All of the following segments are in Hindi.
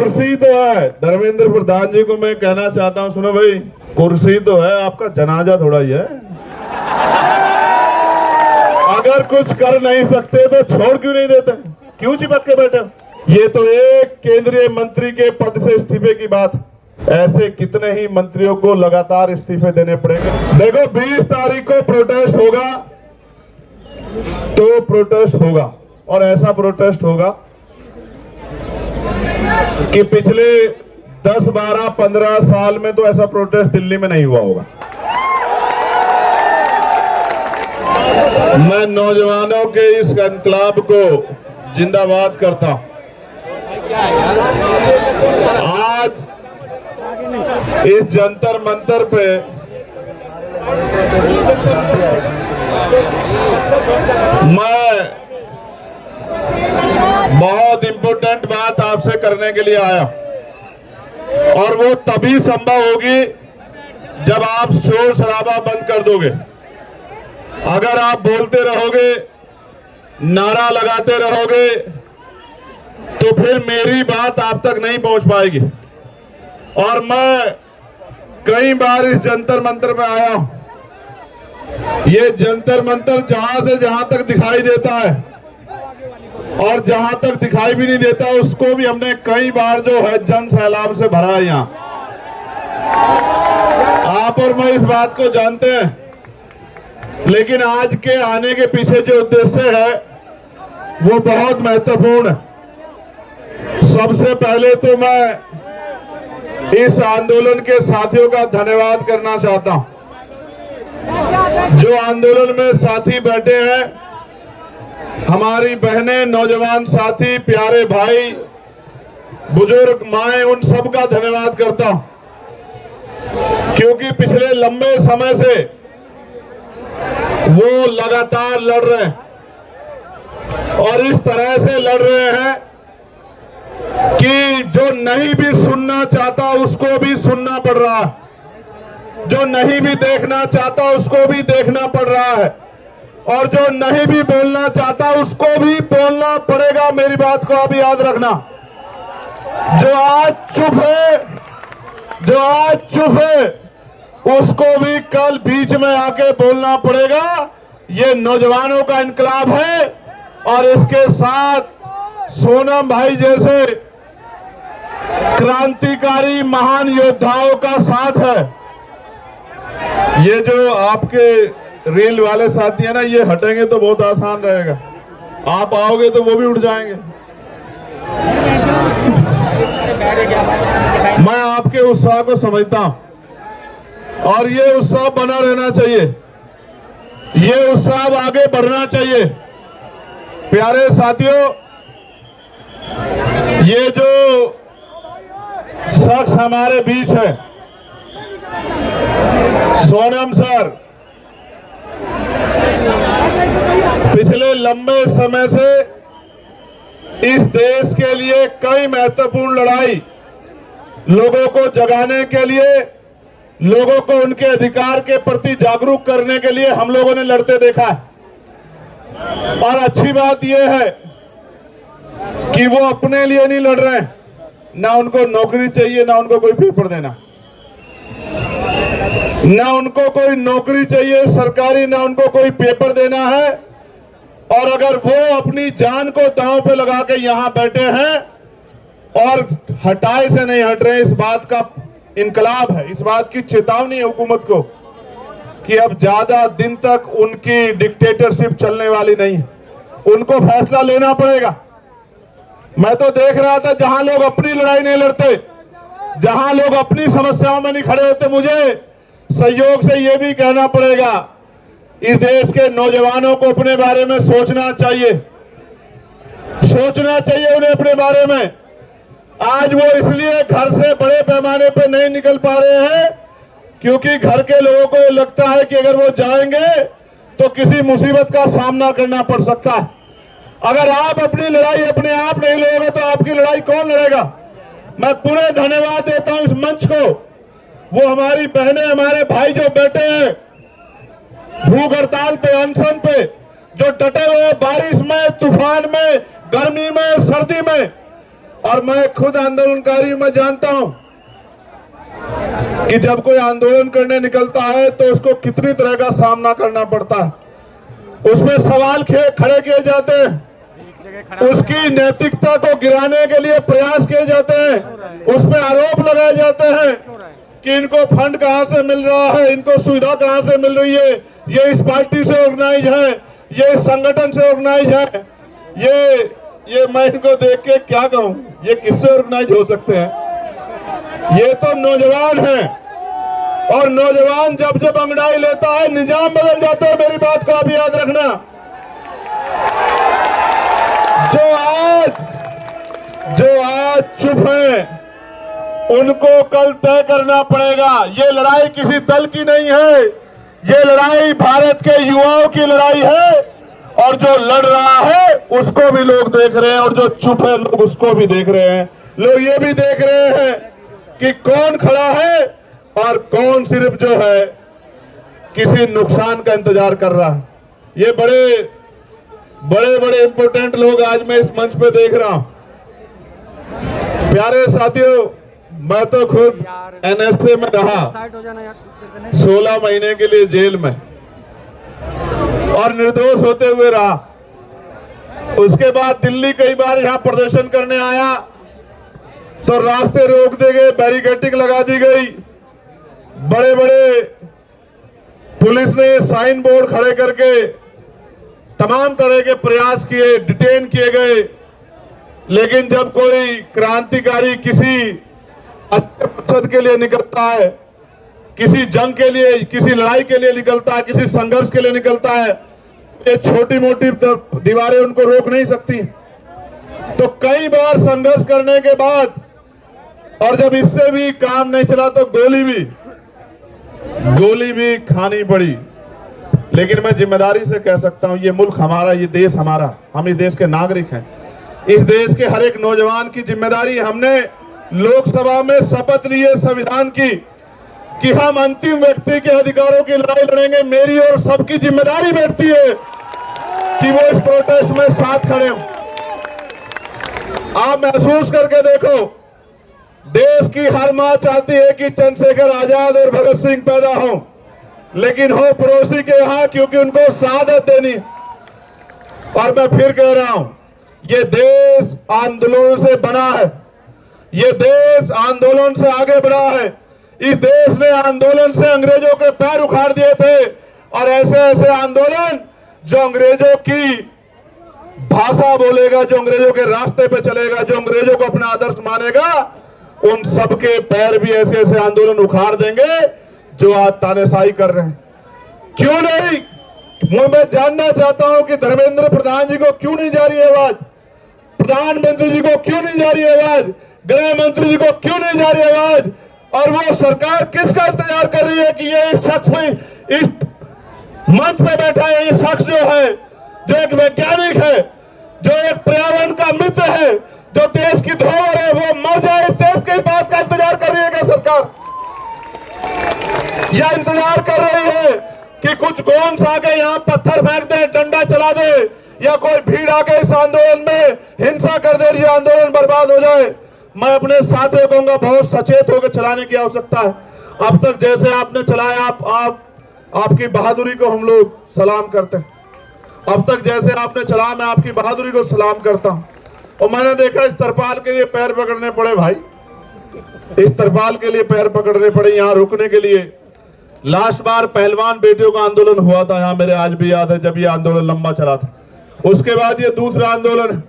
कुर्सी तो है, धर्मेंद्र प्रधान जी को मैं कहना चाहता हूं, सुनो भाई, कुर्सी तो है, आपका जनाजा थोड़ा ही है। अगर कुछ कर नहीं सकते तो छोड़ क्यों नहीं देते, क्यों चिपक के बैठे? ये तो एक केंद्रीय मंत्री के पद से इस्तीफे की बात, ऐसे कितने ही मंत्रियों को लगातार इस्तीफे देने पड़ेंगे। देखो 20 तारीख को प्रोटेस्ट होगा तो प्रोटेस्ट होगा, और ऐसा प्रोटेस्ट होगा कि पिछले 10, 12, 15 साल में तो ऐसा प्रोटेस्ट दिल्ली में नहीं हुआ होगा। मैं नौजवानों के इस इनकलाब को जिंदाबाद करता हूं। आज इस जंतर मंतर पे मैं बहुत इंपॉर्टेंट बात आपसे करने के लिए आया, और वो तभी संभव होगी जब आप शोर शराबा बंद कर दोगे। अगर आप बोलते रहोगे, नारा लगाते रहोगे, तो फिर मेरी बात आप तक नहीं पहुंच पाएगी। और मैं कई बार इस जंतर मंतर पे आया हूं। ये जंतर मंतर जहां से जहां तक दिखाई देता है, और जहां तक दिखाई भी नहीं देता उसको भी हमने कई बार जो है जन सैलाब से भरा है। यहां आप और मैं इस बात को जानते हैं, लेकिन आज के आने के पीछे जो उद्देश्य है वो बहुत महत्वपूर्ण है। सबसे पहले तो मैं इस आंदोलन के साथियों का धन्यवाद करना चाहता हूं। जो आंदोलन में साथी बैठे हैं, हमारी बहनें, नौजवान साथी, प्यारे भाई, बुजुर्ग माएं, उन सब का धन्यवाद करता हूं, क्योंकि पिछले लंबे समय से वो लगातार लड़ रहे हैं, और इस तरह से लड़ रहे हैं कि जो नहीं भी सुनना चाहता उसको भी सुनना पड़ रहा है, जो नहीं भी देखना चाहता उसको भी देखना पड़ रहा है, और जो नहीं भी बोलना चाहता उसको भी बोलना पड़ेगा। मेरी बात को आप याद रखना। जो आज चुप है उसको भी कल बीच में आके बोलना पड़ेगा। ये नौजवानों का इनकलाब है, और इसके साथ सोनम भाई जैसे क्रांतिकारी महान योद्धाओं का साथ है। ये जो आपके रेल वाले साथी है ना, ये हटेंगे तो बहुत आसान रहेगा, आप आओगे तो वो भी उठ जाएंगे। मैं आपके उत्साह को समझता हूं, और ये उत्साह बना रहना चाहिए, ये उत्साह आगे बढ़ना चाहिए। प्यारे साथियों, ये जो शख्स हमारे बीच है, सोनम सर, पिछले लंबे समय से इस देश के लिए कई महत्वपूर्ण लड़ाई, लोगों को जगाने के लिए, लोगों को उनके अधिकार के प्रति जागरूक करने के लिए हम लोगों ने लड़ते देखा है। और अच्छी बात यह है कि वो अपने लिए नहीं लड़ रहे हैं, ना उनको नौकरी चाहिए, ना उनको कोई पेपर देना, ना उनको कोई नौकरी चाहिए सरकारी, ना उनको कोई पेपर देना है। और अगर वो अपनी जान को दांव पे लगा के यहां बैठे हैं और हटाए से नहीं हट रहे, इस बात का इनकलाब है, इस बात की चेतावनी है हुकूमत को कि अब ज्यादा दिन तक उनकी डिक्टेटरशिप चलने वाली नहीं है, उनको फैसला लेना पड़ेगा। मैं तो देख रहा था जहां लोग अपनी लड़ाई नहीं लड़ते, जहां लोग अपनी समस्याओं में नहीं खड़े होते, मुझे सहयोग से यह भी कहना पड़ेगा, इस देश के नौजवानों को अपने बारे में सोचना चाहिए, उन्हें अपने बारे में। आज वो इसलिए घर से बड़े पैमाने पर नहीं निकल पा रहे हैं क्योंकि घर के लोगों को लगता है कि अगर वो जाएंगे तो किसी मुसीबत का सामना करना पड़ सकता है। अगर आप अपनी लड़ाई अपने आप नहीं लड़ोगे तो आपकी लड़ाई कौन लड़ेगा। मैं पूरे धन्यवाद देता हूं इस मंच को, वो हमारी बहनें, हमारे भाई जो बैठे हैं भूख हड़ताल पे, अनशन पे, जो डटे हुए बारिश में, तूफान में, गर्मी में, सर्दी में, और मैं खुद आंदोलनकारी मैं जानता हूं कि जब कोई आंदोलन करने निकलता है तो उसको कितनी तरह का सामना करना पड़ता है। उसमें सवाल खड़े किए जाते हैं, उसकी नैतिकता को गिराने के लिए प्रयास किए जाते हैं, उसमें आरोप लगाए जाते हैं कि इनको फंड कहां से मिल रहा है, इनको सुविधा कहां से मिल रही है, ये इस पार्टी से ऑर्गेनाइज है, ये इस संगठन से ऑर्गेनाइज है। ये मैं इनको देख के क्या कहूं, ये किससे ऑर्गेनाइज हो सकते हैं? ये तो नौजवान हैं, और नौजवान जब जब अंगड़ाई लेता है निजाम बदल जाता है। मेरी बात को आप याद रखना। जो आज चुप हैं उनको कल तय करना पड़ेगा। ये लड़ाई किसी दल की नहीं है, ये लड़ाई भारत के युवाओं की लड़ाई है, और जो लड़ रहा है उसको भी लोग देख रहे हैं, और जो चुप है लोग उसको भी देख रहे हैं। लोग ये भी देख रहे हैं कि कौन खड़ा है और कौन सिर्फ जो है किसी नुकसान का इंतजार कर रहा है। ये बड़े इंपोर्टेंट लोग आज मैं इस मंच पे देख रहा हूं। प्यारे साथियों, मैं तो खुद एनएसए में रहा 16 महीने के लिए जेल में, और निर्दोष होते हुए रहा। उसके बाद दिल्ली कई बार यहां प्रदर्शन करने आया तो रास्ते रोक दिए गए, बैरिकेडिंग लगा दी गई, बड़े पुलिस ने साइन बोर्ड खड़े करके तमाम तरह के प्रयास किए, डिटेन किए गए। लेकिन जब कोई क्रांतिकारी किसी अच्छे मकसद के लिए निकलता है, किसी जंग के लिए, किसी लड़ाई के लिए निकलता है, किसी संघर्ष के लिए निकलता है, ये छोटी मोटी दीवारें उनको रोक नहीं सकती। तो कई बार संघर्ष करने के बाद, और जब इससे भी काम नहीं चला तो गोली भी खानी पड़ी। लेकिन मैं जिम्मेदारी से कह सकता हूं, ये मुल्क हमारा, ये देश हमारा, हम इस देश के नागरिक हैं। इस देश के हर एक नौजवान की जिम्मेदारी, हमने लोकसभा में शपथ ली है संविधान की कि हम अंतिम व्यक्ति के अधिकारों की लड़ाई लड़ेंगे। मेरी और सबकी जिम्मेदारी बैठती है कि वो इस प्रोटेस्ट में साथ खड़े हों। आप महसूस करके देखो, देश की हर मां चाहती है कि चंद्रशेखर आजाद और भगत सिंह पैदा हों, लेकिन हो पड़ोसी के यहां, क्योंकि उनको शहादत देनी। और मैं फिर कह रहा हूं, ये देश आंदोलन से बना है, ये देश आंदोलन से आगे बढ़ा है। इस देश ने आंदोलन से अंग्रेजों के पैर उखाड़ दिए थे, और ऐसे आंदोलन जो अंग्रेजों की भाषा बोलेगा, जो अंग्रेजों के रास्ते पे चलेगा, जो अंग्रेजों को अपना आदर्श मानेगा, उन सबके पैर भी ऐसे आंदोलन उखाड़ देंगे जो आज तानाशाही कर रहे हैं। क्यों नहीं? मैं जानना चाहता हूं कि धर्मेंद्र प्रधान जी को क्यों नहीं जा रही आवाज, प्रधानमंत्री जी को क्यों नहीं जा रही आवाज, गृह मंत्री जी को क्यों नहीं जा रही आवाज, और वो सरकार किसका इंतजार कर रही है कि ये इस शख्स में, इस मंच पे बैठा है ये शख्स जो है, जो एक वैज्ञानिक है, जो एक पर्यावरण का मित्र है, जो देश की धरोहर है, वो मर जाए, इस देश की बात का इंतजार कर रही है क्या सरकार? या इंतजार कर रही है कि कुछ गोंस आके यहाँ पत्थर फेंक दे, डंडा चला दे, या कोई भीड़ आके इस आंदोलन में हिंसा कर दे, ये आंदोलन बर्बाद हो जाए? मैं अपने साथियों को कहूंगा, बहुत सचेत होकर चलाने की आवश्यकता है। अब तक जैसे आपने चलाया, आपकी बहादुरी को हम लोग सलाम करते हैं। अब तक जैसे आपने चलाया, मैं आपकी बहादुरी को सलाम करता हूं। और मैंने देखा इस तरपाल के लिए पैर पकड़ने पड़े भाई, इस तरपाल के लिए पैर पकड़ने पड़े यहाँ रुकने के लिए। लास्ट बार पहलवान बेटियों का आंदोलन हुआ था यहाँ, मेरे आज भी याद है, जब ये आंदोलन लंबा चला था। उसके बाद ये दूसरा आंदोलन है।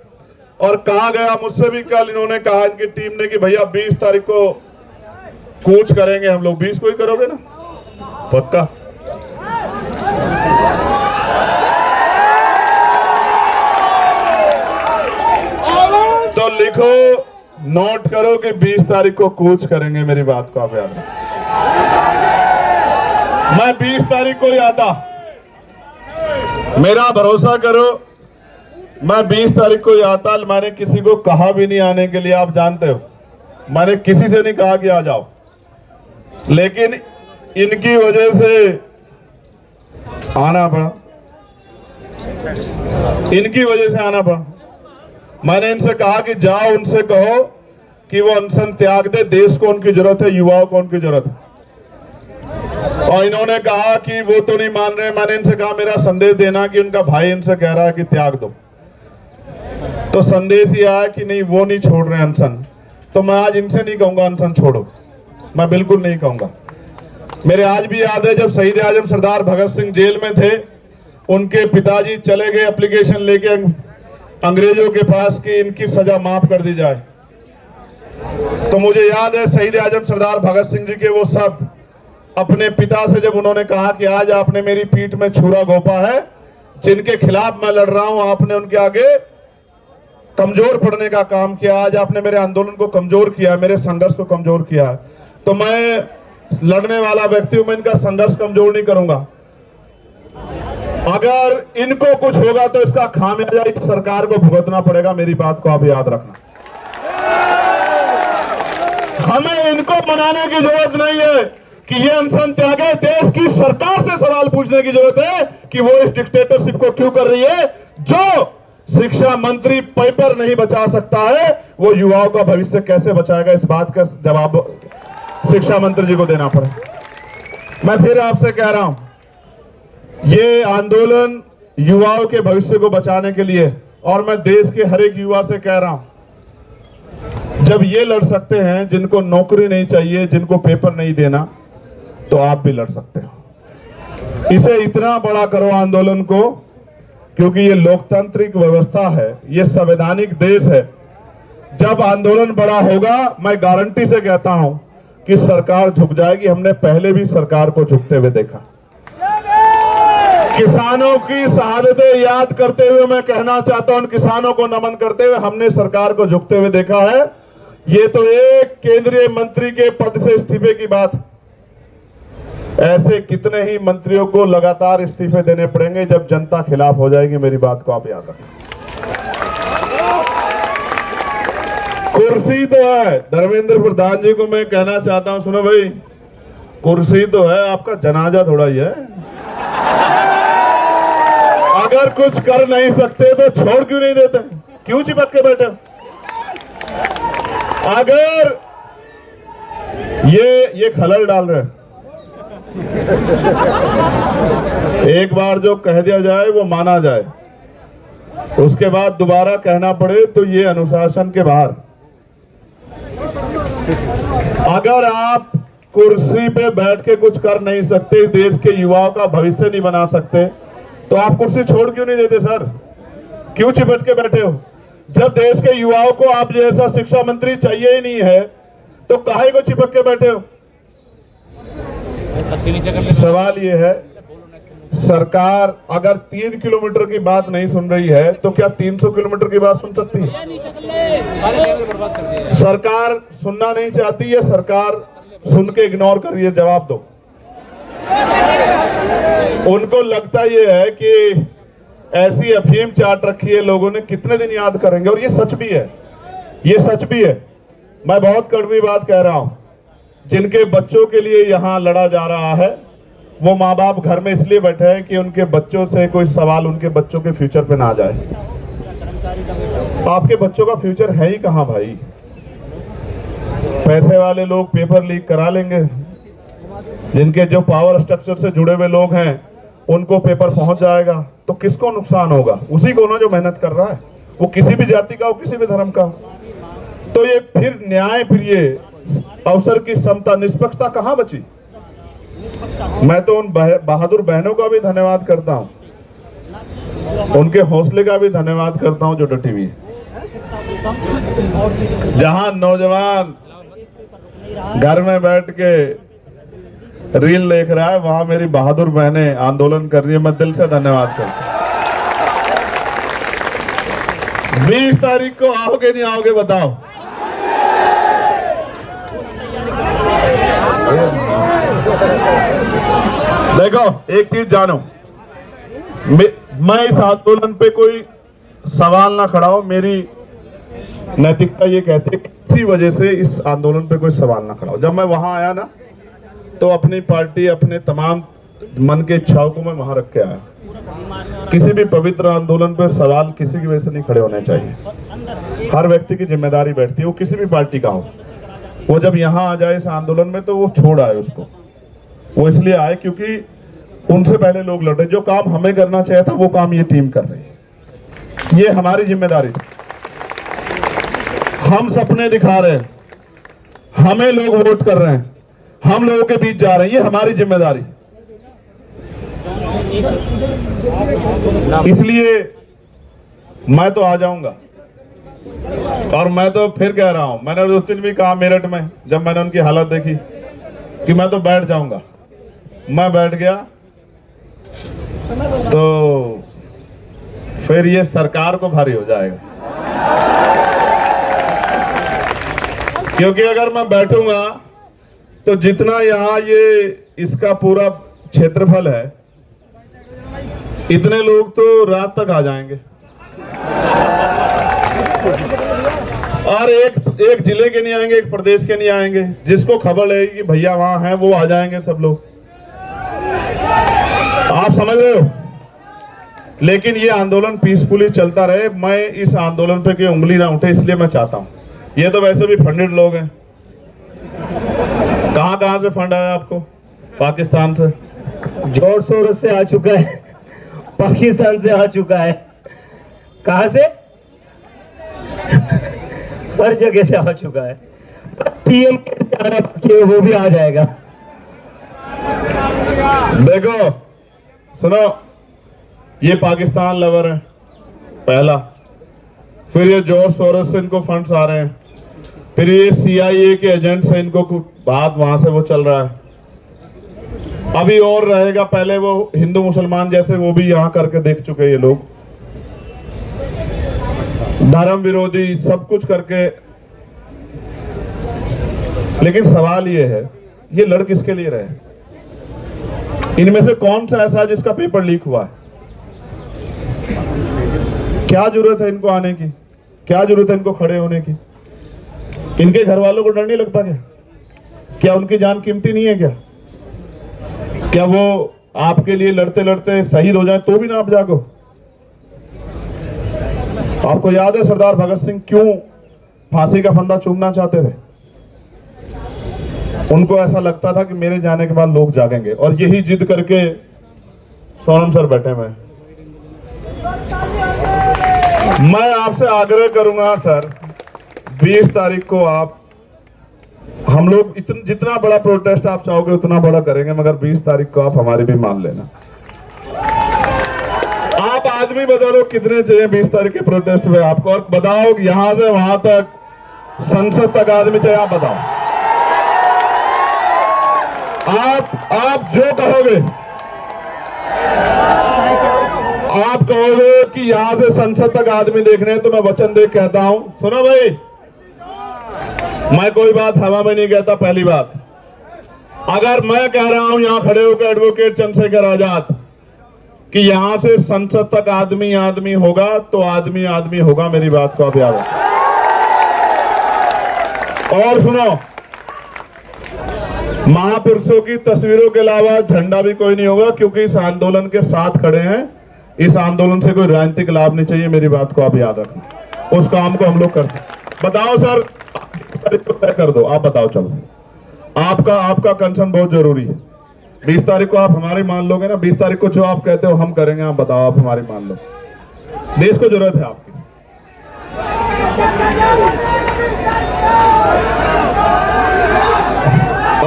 और कहा गया मुझसे भी कल, इन्होंने कहा इनकी टीम ने कि भैया 20 तारीख को कूच करेंगे हम लोग। 20 को ही करोगे ना? पक्का? तो लिखो, नोट करो कि 20 तारीख को कूच करेंगे। मेरी बात को आप याद रखें। मैं 20 तारीख को ही आता, मेरा भरोसा करो, मैं 20 तारीख को ही आता। मैंने किसी को कहा भी नहीं आने के लिए, आप जानते हो, मैंने किसी से नहीं कहा कि आ जाओ, लेकिन इनकी वजह से आना पड़ा, इनकी वजह से आना पड़ा। मैंने इनसे कहा कि जाओ उनसे कहो कि वो अनशन त्याग दे, देश को उनकी जरूरत है, युवाओं को उनकी जरूरत है। और इन्होंने कहा कि वो तो नहीं मान रहे। मैंने इनसे कहा मेरा संदेश देना कि उनका भाई इनसे कह रहा है कि त्याग दो, तो संदेश ये आया कि नहीं वो नहीं छोड़ रहे अनशन। तो मैं आज इनसे नहीं कहूंगा अनशन छोड़ो, मैं बिल्कुल नहीं कहूंगा। मेरे आज भी याद है जब शहीद आजम सरदार भगत सिंह जेल में थे, उनके पिताजी चले गए एप्लीकेशन लेके अंग्रेजों के पास कि इनकी सजा माफ कर दी जाए। तो मुझे याद है शहीद आजम सरदार भगत सिंह जी के वो शब्द अपने पिता से जब उन्होंने कहा कि आज आपने मेरी पीठ में छुरा घोंपा है, जिनके खिलाफ मैं लड़ रहा हूं, आपने उनके आगे कमजोर पड़ने का काम किया। आज आपने मेरे आंदोलन को कमजोर किया, मेरे संघर्ष को कमजोर किया। तो मैं लड़ने वाला व्यक्ति हूं, मैं इनका संघर्ष कमजोर नहीं करूंगा। अगर इनको कुछ होगा तो इसका खामियाजा इस सरकार को भुगतना पड़ेगा, मेरी बात को आप याद रखना। हमें इनको मनाने की जरूरत नहीं है कि ये अनशन त्यागे, देश की सरकार से सवाल पूछने की जरूरत है कि वो इस डिक्टेटरशिप को क्यों कर रही है। जो शिक्षा मंत्री पेपर नहीं बचा सकता है, वो युवाओं का भविष्य कैसे बचाएगा, इस बात का जवाब शिक्षा मंत्री जी को देना पड़े। मैं फिर आपसे कह रहा हूं, ये आंदोलन युवाओं के भविष्य को बचाने के लिए, और मैं देश के हर एक युवा से कह रहा हूं, जब ये लड़ सकते हैं जिनको नौकरी नहीं चाहिए, जिनको पेपर नहीं देना, तो आप भी लड़ सकते हो। इसे इतना बड़ा करो आंदोलन को, क्योंकि ये लोकतांत्रिक व्यवस्था है, ये संवैधानिक देश है। जब आंदोलन बड़ा होगा, मैं गारंटी से कहता हूं कि सरकार झुक जाएगी। हमने पहले भी सरकार को झुकते हुए देखा। किसानों की शहादतें याद करते हुए मैं कहना चाहता हूं, किसानों को नमन करते हुए हमने सरकार को झुकते हुए देखा है। ये तो एक केंद्रीय मंत्री के पद से इस्तीफे की बात, ऐसे कितने ही मंत्रियों को लगातार इस्तीफे देने पड़ेंगे जब जनता खिलाफ हो जाएगी। मेरी बात को आप याद रखें। कुर्सी तो है, धर्मेंद्र प्रधान जी को मैं कहना चाहता हूं, सुनो भाई, कुर्सी तो है, आपका जनाजा थोड़ा ही है। अगर कुछ कर नहीं सकते तो छोड़ क्यों नहीं देते, क्यों चिपक के बैठे? अगर ये खलल डाल रहे हैं, एक बार जो कह दिया जाए वो माना जाए, उसके बाद दोबारा कहना पड़े तो ये अनुशासन के बाहर। अगर आप कुर्सी पे बैठ के कुछ कर नहीं सकते, देश के युवाओं का भविष्य नहीं बना सकते, तो आप कुर्सी छोड़ क्यों नहीं देते सर? क्यों चिपट के बैठे हो? जब देश के युवाओं को आप जैसा शिक्षा मंत्री चाहिए ही नहीं है, तो काहे को चिपक के बैठे हो? सवाल ये है, सरकार अगर 3 किलोमीटर की बात नहीं सुन रही है तो क्या 300 किलोमीटर की बात सुन सकती है? सरकार सुनना नहीं चाहती है, सरकार सुन के इग्नोर कर रही है। जवाब दो। उनको लगता ये है कि ऐसी अफीम चाट रखी है लोगों ने, कितने दिन याद करेंगे। और ये सच भी है, ये सच भी है। मैं बहुत कड़वी बात कह रहा हूं, जिनके बच्चों के लिए यहां लड़ा जा रहा है, वो माँ बाप घर में इसलिए बैठे हैं कि उनके बच्चों से कोई सवाल उनके बच्चों के फ्यूचर पे ना आ जाए। आपके बच्चों का फ्यूचर है ही कहां भाई? पैसे वाले लोग पेपर लीक करा लेंगे, जिनके जो पावर स्ट्रक्चर से जुड़े हुए लोग हैं उनको पेपर पहुंच जाएगा, तो किसको नुकसान होगा? उसी को ना जो मेहनत कर रहा है, वो किसी भी जाति का हो, किसी भी धर्म का हो। तो ये फिर न्याय, फिर ये अवसर की समता, निष्पक्षता कहां बची? मैं तो उन बहादुर बहनों का भी धन्यवाद करता हूं, उनके हौसले का भी धन्यवाद करता हूं जो डटी हुई है। जहां नौजवान घर में बैठ के रील देख रहा है, वहां मेरी बहादुर बहनें आंदोलन कर रही है। मैं दिल से धन्यवाद करता हूं। 20 तारीख को आओगे नहीं आओगे बताओ? देखो एक चीज जानो, मैं इस आंदोलन पे कोई सवाल ना खड़ा हो, मेरी नैतिकता ये कहती है किसी वजह से इस आंदोलन पे कोई सवाल ना खड़ा हो। जब मैं वहां आया ना, तो अपनी पार्टी, अपने तमाम मन के इच्छाओं को मैं वहां रख के आया। किसी भी पवित्र आंदोलन पे सवाल किसी की वजह से नहीं खड़े होने चाहिए। हर व्यक्ति की जिम्मेदारी बैठती है, वो किसी भी पार्टी का हो। वो जब यहाँ आ जाए इस आंदोलन में तो वो छोड़ आए उसको। वो इसलिए आए क्योंकि उनसे पहले लोग लड़े। जो काम हमें करना चाहिए था वो काम ये टीम कर रही है। ये हमारी जिम्मेदारी थी। हम सपने दिखा रहे हैं, हमें लोग वोट कर रहे हैं, हम लोगों के बीच जा रहे हैं, ये हमारी जिम्मेदारी। इसलिए मैं तो आ जाऊंगा। और मैं तो फिर कह रहा हूं, मैंने उस दिन भी कहा मेरठ में जब मैंने उनकी हालत देखी कि मैं तो बैठ जाऊंगा। मैं बैठ गया तो फिर ये सरकार को भारी हो जाएगा। क्योंकि अगर मैं बैठूंगा तो जितना यहां ये इसका पूरा क्षेत्रफल है, इतने लोग तो रात तक आ जाएंगे। और एक जिले के नहीं आएंगे, एक प्रदेश के नहीं आएंगे। जिसको खबर लगेगी कि भैया वहां है वो आ जाएंगे सब लोग। आप समझ रहे हो? लेकिन ये आंदोलन पीसफुली चलता रहे। मैं इस आंदोलन पे कोई उंगली ना उठे, इसलिए मैं चाहता हूं। ये तो वैसे भी फंडेड लोग हैं। कहां से फंड आया आपको? पाकिस्तान से जोर शोर से आ चुका है, पाकिस्तान से आ चुका है। कहां से? हर जगह से आ चुका है। पीएम के वो भी आ जाएगा। देखो सुनो, ये पाकिस्तान लवर है पहला, फिर ये जोर शोर से इनको फंड्स आ रहे हैं, फिर ये CIA के एजेंट से इनको बात वहां से वो चल रहा है। अभी और रहेगा, पहले वो हिंदू मुसलमान जैसे वो भी यहाँ करके देख चुके ये लोग, धर्म विरोधी सब कुछ करके। लेकिन सवाल ये है, ये लड़ किसके लिए रहे? इनमें से कौन सा ऐसा है जिसका पेपर लीक हुआ है? क्या जरूरत है इनको आने की? क्या जरूरत है इनको खड़े होने की? इनके घर वालों को डर नहीं लगता क्या? क्या उनकी जान कीमती नहीं है क्या? क्या वो आपके लिए लड़ते लड़ते शहीद हो जाए तो भी ना आप जागो? आपको याद है सरदार भगत सिंह क्यों फांसी का फंदा चूमना चाहते थे? उनको ऐसा लगता था कि मेरे जाने के बाद लोग जागेंगे, और यही जिद करके सोनम सर बैठे हुए। मैं आपसे आग्रह करूंगा सर, 20 तारीख को आप, हम लोग जितना बड़ा प्रोटेस्ट आप चाहोगे उतना बड़ा करेंगे, मगर 20 तारीख को आप हमारी भी मान लेना। आप आदमी बता दो कितने चाहिए 20 तारीख के प्रोटेस्ट में आपको, और बताओ यहां से वहां तक, संसद तक आदमी चाहिए, आप बताओ। आप जो कहोगे, आप कहोगे कि यहां से संसद तक आदमी देखने हैं, तो मैं वचन दे कहता हूं। सुनो भाई, मैं कोई बात हवा में नहीं कहता। पहली बात, अगर मैं कह रहा हूं यहां खड़े होकर एडवोकेट चंद्रशेखर आजाद कि यहां से संसद तक आदमी आदमी होगा, तो आदमी आदमी होगा। मेरी बात को आप याद रखें। और सुनो, महापुरुषों की तस्वीरों के अलावा झंडा भी कोई नहीं होगा, क्योंकि इस आंदोलन के साथ खड़े हैं। इस आंदोलन से कोई राजनीतिक लाभ नहीं चाहिए। मेरी बात को आप याद रखें। उस काम को हम लोग करते हैं। बताओ सर, तय कर दो, आप बताओ। चलो, आपका कंसर्न बहुत जरूरी है। 20 तारीख को आप हमारी मान लोगे ना? 20 तारीख को जो आप कहते हो हम करेंगे। आप बताओ, आप हमारी मान लो। देश को जरूरत है आपकी।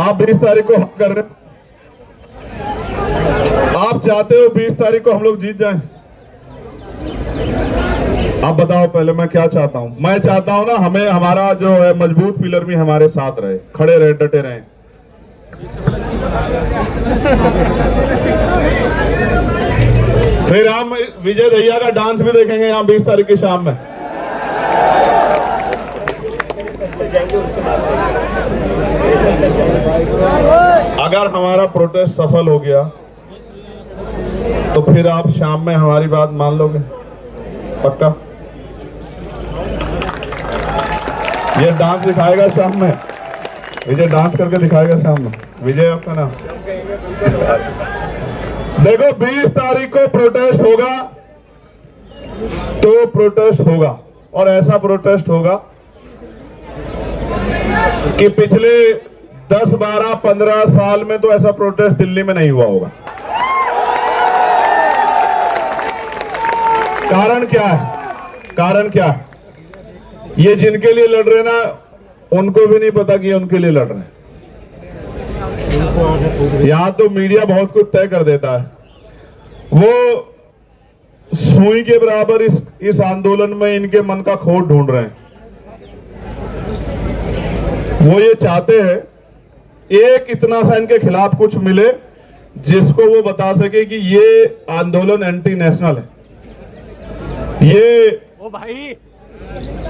आप 20 तारीख को हम कर रहे हैं। आप चाहते हो 20 तारीख को हम लोग जीत जाएं? आप बताओ पहले, मैं क्या चाहता हूं? मैं चाहता हूं ना, हमें हमारा जो है मजबूत पिलर भी हमारे साथ रहे, खड़े रहे, डटे रहे। फिर हम विजय दहिया का डांस भी देखेंगे यहाँ 20 तारीख की शाम में। अगर हमारा प्रोटेस्ट सफल हो गया तो फिर आप शाम में हमारी बात मान लोगे? पक्का? ये डांस दिखाएगा शाम में, विजय डांस करके दिखाएगा शाम में। विजय आपका नाम? देखो 20 तारीख को प्रोटेस्ट होगा। तो प्रोटेस्ट होगा, और ऐसा प्रोटेस्ट होगा कि पिछले 10, 12, 15 साल में तो ऐसा प्रोटेस्ट दिल्ली में नहीं हुआ होगा। कारण क्या है? कारण क्या है? ये जिनके लिए लड़ रहे ना, उनको भी नहीं पता कि ये उनके लिए लड़ रहे हैं। यहां तो मीडिया बहुत कुछ तय कर देता है। वो सुई के बराबर इस आंदोलन में इनके मन का खोट ढूंढ रहे हैं। वो ये चाहते हैं एक इतना सा इनके खिलाफ कुछ मिले जिसको वो बता सके कि ये आंदोलन एंटी नेशनल है, ये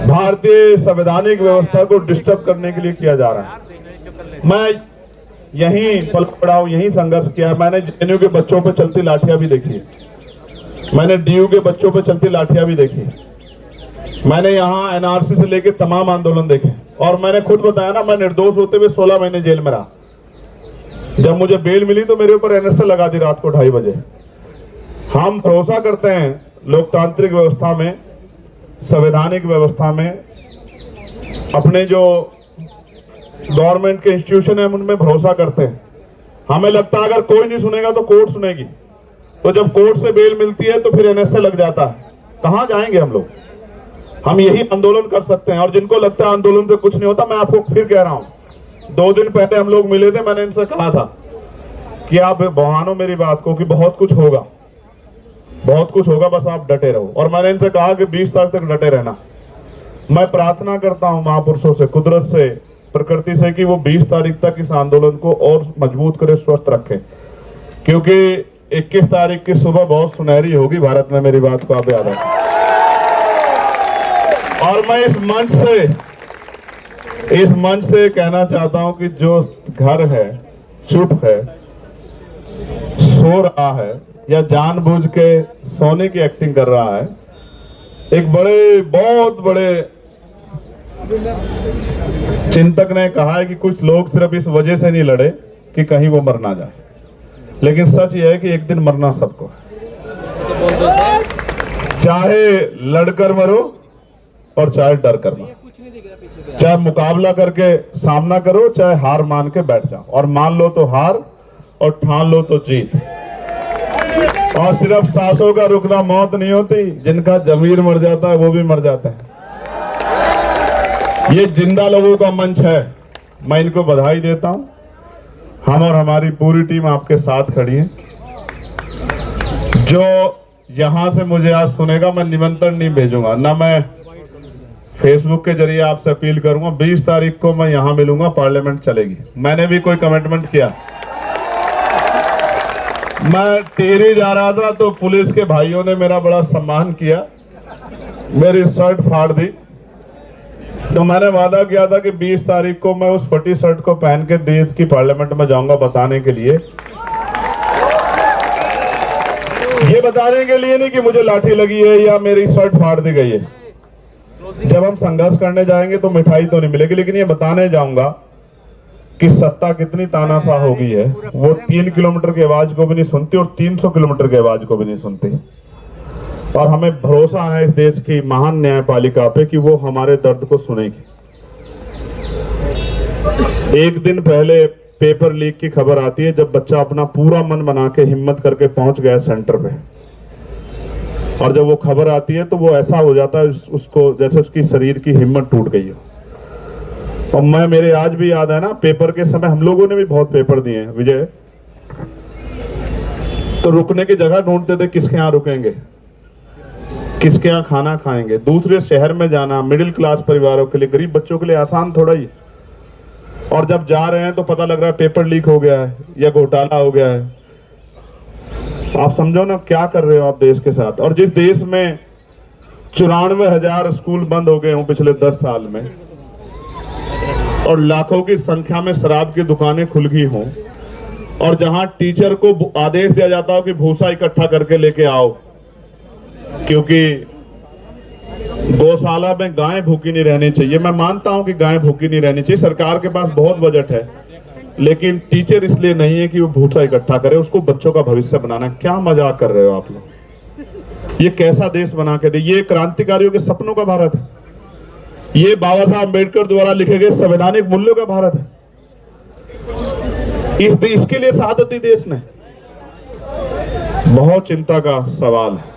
भारतीय संवैधानिक व्यवस्था को डिस्टर्ब करने के लिए किया जा रहा है। मैं यहीं पल पड़ा हूं, यहीं संघर्ष किया। मैंने जेएनयू के बच्चों पे चलती लाठियां भी देखी, मैंने डीयू के बच्चों पे चलती लाठियां भी देखी, मैंने यहाँ एनआरसी से लेके तमाम आंदोलन देखे, और मैंने खुद बताया ना, मैं निर्दोष होते हुए 16 महीने जेल में रहा। जब मुझे बेल मिली तो मेरे ऊपर एनएसए लगा दी रात को 2:30 बजे। हम भरोसा करते हैं लोकतांत्रिक व्यवस्था में, संवैधानिक व्यवस्था में, अपने जो गवर्नमेंट के इंस्टीट्यूशन है उनमें भरोसा करते हैं। हमें लगता है अगर कोई नहीं सुनेगा तो कोर्ट सुनेगी, तो जब कोर्ट से बेल मिलती है तो फिर एनएसए लग जाता है। कहां जाएंगे हम लोग? हम यही आंदोलन कर सकते हैं। और जिनको लगता है आंदोलन से कुछ नहीं होता, मैं आपको फिर कह रहा हूं, 2 दिन पहले हम लोग मिले थे, मैंने इनसे कहा था कि आप बहानो मेरी बात को कि बहुत कुछ होगा, बहुत कुछ होगा, बस आप डटे रहो। और मैंने इनसे कहा कि 20 तारीख तक डटे रहना। मैं प्रार्थना करता हूं महापुरुषों से, कुदरत से, प्रकृति से कि वो 20 तारीख तक इस आंदोलन को और मजबूत करे, स्वस्थ रखे, क्योंकि 21 तारीख की सुबह बहुत सुनहरी होगी भारत में। मेरी बात को आप याद रखें। और मैं इस मंच से कहना चाहता हूं कि जो घर है, चुप है, सो रहा है, या जानबूझ के सोने की एक्टिंग कर रहा है, एक बहुत बड़े चिंतक ने कहा है कि कुछ लोग सिर्फ इस वजह से नहीं लड़े कि कहीं वो मर ना जाए, लेकिन सच ये है कि एक दिन मरना सबको है। चाहे लड़कर मरो और चाहे डर कर मरो, चाहे मुकाबला करके सामना करो, चाहे हार मान के बैठ जाओ, और मान लो तो हार और ठान लो तो जीत। और सिर्फ सांसों का रुकना मौत नहीं होती, जिनका जमीर मर जाता है वो भी मर जाता है। ये जिंदा लोगों का मंच है, मैं इनको बधाई देता हूं। हम और हमारी पूरी टीम आपके साथ खड़ी है। जो यहां से मुझे आज सुनेगा, मैं निमंत्रण नहीं भेजूंगा, ना मैं फेसबुक के जरिए आपसे अपील करूंगा। 20 तारीख को मैं यहां मिलूंगा, पार्लियामेंट चलेगी। मैंने भी कोई कमिटमेंट किया। मैं टिहरी जा रहा था तो पुलिस के भाइयों ने मेरा बड़ा सम्मान किया, मेरी शर्ट फाड़ दी, तो मैंने वादा किया था कि 20 तारीख को मैं उस फटी शर्ट को पहन के देश की पार्लियामेंट में जाऊंगा, बताने के लिए, ये बताने के लिए नहीं कि मुझे लाठी लगी है या मेरी शर्ट फाड़ दी गई है। जब हम संघर्ष करने जाएंगे तो मिठाई तो नहीं मिलेगी, लेकिन ये बताने जाऊंगा कि सत्ता कितनी तानाशाह हो गई है। वो 3 किलोमीटर की आवाज को भी नहीं सुनती और 300 किलोमीटर की आवाज को भी नहीं सुनती। और हमें भरोसा है इस देश की महान न्यायपालिका पे कि वो हमारे दर्द को सुनेगी। एक दिन पहले पेपर लीक की खबर आती है, जब बच्चा अपना पूरा मन बना के हिम्मत करके पहुंच गया सेंटर पे, और जब वो खबर आती है तो वो ऐसा हो जाता है उसको जैसे उसकी शरीर की हिम्मत टूट गई हो। और मेरे आज भी याद है ना, पेपर के समय हम लोगों ने भी बहुत पेपर दिए हैं विजय, तो रुकने की जगह ढूंढते थे, किसके यहाँ रुकेंगे, किसके यहाँ खाना खाएंगे। दूसरे शहर में जाना मिडिल क्लास परिवारों के लिए, गरीब बच्चों के लिए आसान थोड़ा ही। और जब जा रहे हैं तो पता लग रहा है पेपर लीक हो गया है या घोटाला हो गया है। आप समझो ना क्या कर रहे हो आप देश के साथ। और जिस देश में 94,000 स्कूल बंद हो गए हों पिछले 10 साल में, और लाखों की संख्या में शराब की दुकानें खुल गई हों, और जहां टीचर को आदेश दिया जाता हो कि भूसा इकट्ठा करके लेके आओ, क्योंकि गौशाला में गाय भूखी नहीं रहनी चाहिए। मैं मानता हूं कि गाय भूखी नहीं रहनी चाहिए, सरकार के पास बहुत बजट है, लेकिन टीचर इसलिए नहीं है कि वो भूसा इकट्ठा करे, उसको बच्चों का भविष्य बनाना। क्या मजाक कर रहे हो आप लोग? ये कैसा देश बना के दे? ये क्रांतिकारियों के सपनों का भारत है, ये बाबा साहब अम्बेडकर द्वारा लिखे गए संवैधानिक मूल्यों का भारत है। इसके लिए शहादत दी देश ने। बहुत चिंता का सवाल है।